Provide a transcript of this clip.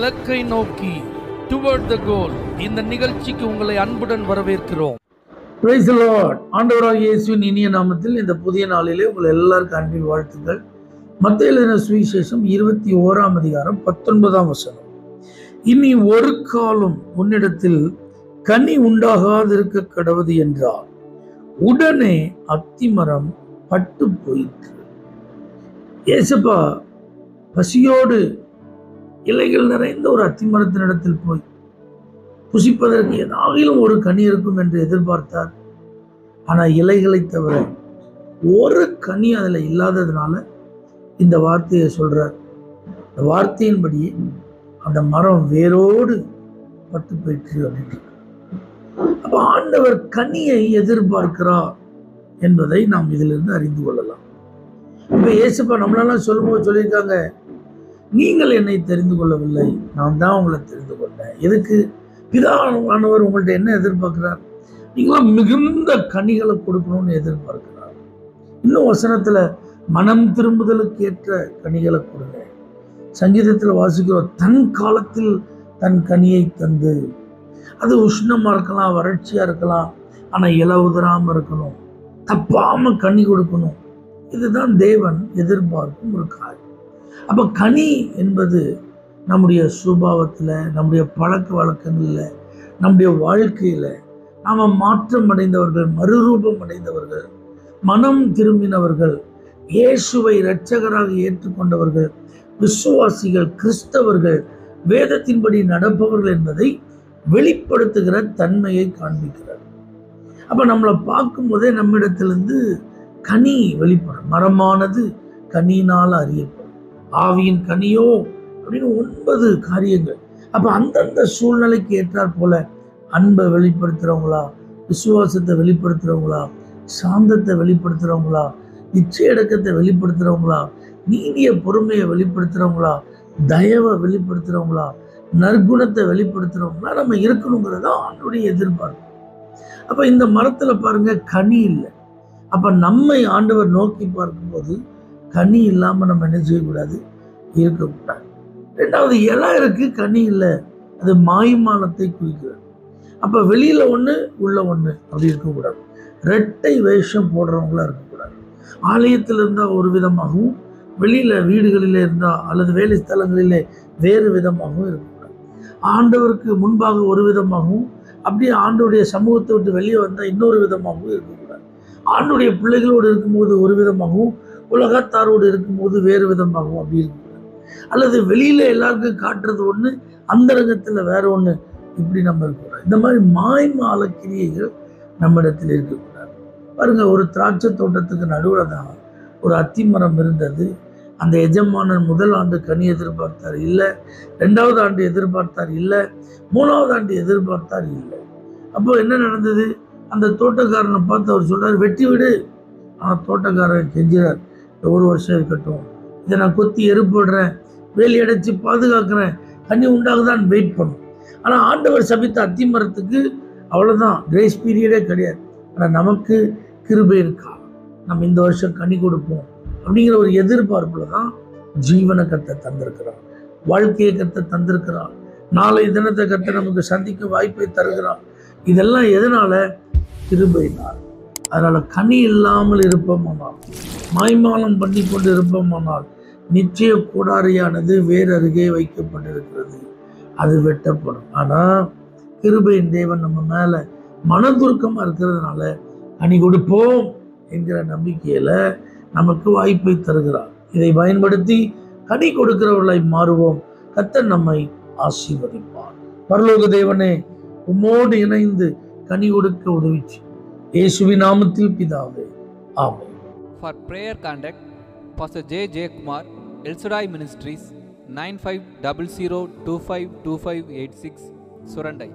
இலக்கை நோக்கி டுவர்ட் த கோல். இந்த நிகழ்ச்சிக்கு உங்களை அன்புடன் வரவேற்கிறோம். Praise the Lord. ஆண்டவராகிய இயேசுவின் இனிய நாமத்தில் இந்த புதிய நாளிலே உங்கள் எல்லாருக்கும் அன்பின் வாழ்த்துக்கள். மத்தேயு எழுதின சுவிசேஷம் 21ஆம் அதிகாரம் 19ஆம் வசனம். இனி ஒரு காலம் உன்னிடத்தில் கனி உண்டாகாதிருக்க கடவது என்றார். உடனே அத்திமரம் பட்டு போயிற்று. ஏசப்பா பசியோடு இலைகள் நிறைந்த ஒரு அத்திமரத்தினிடத்தில் போய் புசிப்பதற்கு ஏதாகிலும் ஒரு கனி இருக்கும் என்று எதிர்பார்த்தார். ஆனால் இலைகளை தவிர ஒரு கனி அதில் இல்லாததுனால இந்த வார்த்தையை சொல்றார். இந்த வார்த்தையின்படியே அந்த மரம் வேரோடு பட்டு போயிற்று அப்படின்னு. அப்ப ஆண்டவர் கனியை எதிர்பார்க்கிறார் என்பதை நாம் இதிலிருந்து அறிந்து கொள்ளலாம். இப்ப இயேசுப்பா நம்மளெல்லாம் சொல்லும்போது சொல்லியிருக்காங்க, நீங்கள் என்னை தெரிந்து கொள்ளவில்லை, நான் தான் உங்களை தெரிந்து கொண்டேன். எதுக்கு? பிதாவானவர் உங்கள்ட்ட என்ன எதிர்பார்க்கிறார்? நீங்களாம் மிகுந்த கனிகளை கொடுக்கணும்னு எதிர்பார்க்கிறார். இன்னும் வசனத்துல மனம் திரும்புதலுக்கு ஏற்ற கனிகளை கொடுங்க. சங்கீதத்தில் வாசிக்கிறோம், தன் காலத்தில் தன் கனியை தந்து. அது உஷ்ணமா இருக்கலாம், வறட்சியா இருக்கலாம், ஆனா இலை உதிராம இருக்கணும், தப்பாம கனி கொடுக்கணும். இதுதான் தேவன் எதிர்பார்க்கும் ஒரு காரியம். அப்ப கனி என்பது நம்முடைய சுபாவத்தில், நம்முடைய பழக்க வழக்கங்களில், நம்முடைய வாழ்க்கையில் நாம் மாற்றம் அடைந்தவர்கள், மறுரூபம் அடைந்தவர்கள், மனம் திரும்பினவர்கள், இயேசுவை இரட்சகராக ஏற்றுக்கொண்டவர்கள், விசுவாசிகள், கிறிஸ்தவர்கள், வேதத்தின்படி நடப்பவர்கள் என்பதை வெளிப்படுத்துகிற தன்மையை காண்பிக்கிறார். அப்போ நம்மளை பார்க்கும்போதே நம்மிடத்திலிருந்து கனி வெளிப்படும். மரமானது கனியினால் அறியப்படும். ஆவியின் கனியோ அப்படின்னு 9 காரியங்கள். அப்ப அந்தந்த சூழ்நிலைக்கு ஏற்றாற் போல அன்பை வெளிப்படுத்துறவங்களா, விசுவாசத்தை வெளிப்படுத்துறவங்களா, சாந்தத்தை வெளிப்படுத்துறவங்களா, இச்சையடக்கத்தை வெளிப்படுத்துறவங்களா, நீதிய பொறுமையை வெளிப்படுத்துறவங்களா, தயவை வெளிப்படுத்துறவங்களா, நற்குணத்தை வெளிப்படுத்துறவங்களா நம்ம இருக்கணுங்கிறது தான் ஆண்டவருடைய எதிர்பார்ப்பு. அப்ப இந்த மரத்துல பாருங்க, கனி இல்லை. அப்ப நம்மை ஆண்டவர் நோக்கி பார்க்கும்போது கனி இல்லாம நம்ம என்ன செய்யக்கூடாது? இருக்கக்கூடாது. 2வது, இலை இருக்கு, கனி இல்லை, அது மாய்மாலத்தை குறிக்கிறது. அப்ப வெளியில ஒண்ணு உள்ள ஒண்ணு அப்படி இருக்கக்கூடாது. இரட்டை வேஷம் போடுறவங்களா இருக்கக்கூடாது. ஆலயத்தில் இருந்தா ஒரு விதமாகவும், வெளியில வீடுகளிலே இருந்தா அல்லது வேலை ஸ்தலங்களிலே வேறு விதமாகவும் இருக்கக்கூடாது. ஆண்டவருக்கு முன்பாக ஒரு விதமாகவும், அப்படியே ஆண்டவருடைய சமூகத்தை விட்டு வெளியே வந்தா இன்னொரு விதமாகவும் இருக்கக்கூடாது. ஆண்டவருடைய பிள்ளைகளோடு இருக்கும்போது ஒரு விதமாகவும், உலகத்தாரோடு இருக்கும்போது வேறு விதமாகவும் அப்படி இருக்கக்கூடாது. அல்லது வெளியில எல்லாருக்கும் காட்டுறது ஒண்ணு, அந்தரங்கத்துல வேற ஒண்ணு, இப்படி நம்ம இருக்கக்கூடாது. இந்த மாதிரி மாய்மால கிரியைகள் நம்ம இடத்துல இருக்கக்கூடாது. பாருங்க, ஒரு திராட்சை தோட்டத்துக்கு நடுவில் தான் ஒரு அத்திமரம் இருந்தது. அந்த எஜமானன் முதல் ஆண்டு கனி எதிர்பார்த்தார் இல்லை, 2வது ஆண்டு எதிர்பார்த்தார் இல்லை, 3வது ஆண்டு எதிர்பார்த்தார் இல்லை. அப்போ என்ன நடந்தது? அந்த தோட்டக்காரனை பார்த்து அவர் சொல்றாரு, வெட்டி விடு. ஆனால் தோட்டக்காரன் கெஞ்சுறார், ஒரு வருஷம் இருக்கட்டும், இதை நான் கொத்தி எருப்படுறேன், வேலி அடைச்சி பாதுகாக்கிறேன், கனி உண்டாகுதான் வெயிட் பண்ணும். ஆனால் ஆண்டவர் சபித்த அத்திமரத்துக்கு அவ்வளோதான், கிரேஸ் பீரியடே கிடையாது. ஆனால் நமக்கு கிருபை இருக்கா, நம்ம இந்த வருஷம் கனி கொடுப்போம் அப்படிங்கிற ஒரு எதிர்பார்ப்புல தான் ஜீவனை கத்த தந்திருக்கிறான், வாழ்க்கையை கத்த தந்திருக்கிறான், நாளை தினத்தை கத்த நமக்கு சந்திக்க வாய்ப்பை தருகிறான். இதெல்லாம் எதனால? கிருபையினால். அதனால கனி இல்லாமல் இருப்போமானால், மாய்மாலம் பண்ணி கொண்டு இருப்போமானால், நிச்சய கூடாரியானது வேறு அருகே வைக்கப்பட்டிருக்கிறது, அது வெட்டப்படும். ஆனா கிருபையின் தேவன் நம்ம மேல மனதுருக்கமா இருக்கிறதுனால கனி கொடுப்போம் என்கிற நம்பிக்கையில நமக்கு வாய்ப்பை தருகிறார். இதை பயன்படுத்தி கனி கொடுக்கிறவர்களாய் மாறுவோம். கர்த்தர் நம்மை ஆசீர்வதிப்பார். பரலோக தேவனே, உம்மோடு இணைந்து கனி கொடுக்க உதவிச்சு இயேசுவின் நாமத்தில் பிதாவே, ஆமென். For prayer contact, Pastor J. Kumar, El Shaddai Ministries, 9500252586, Surandai.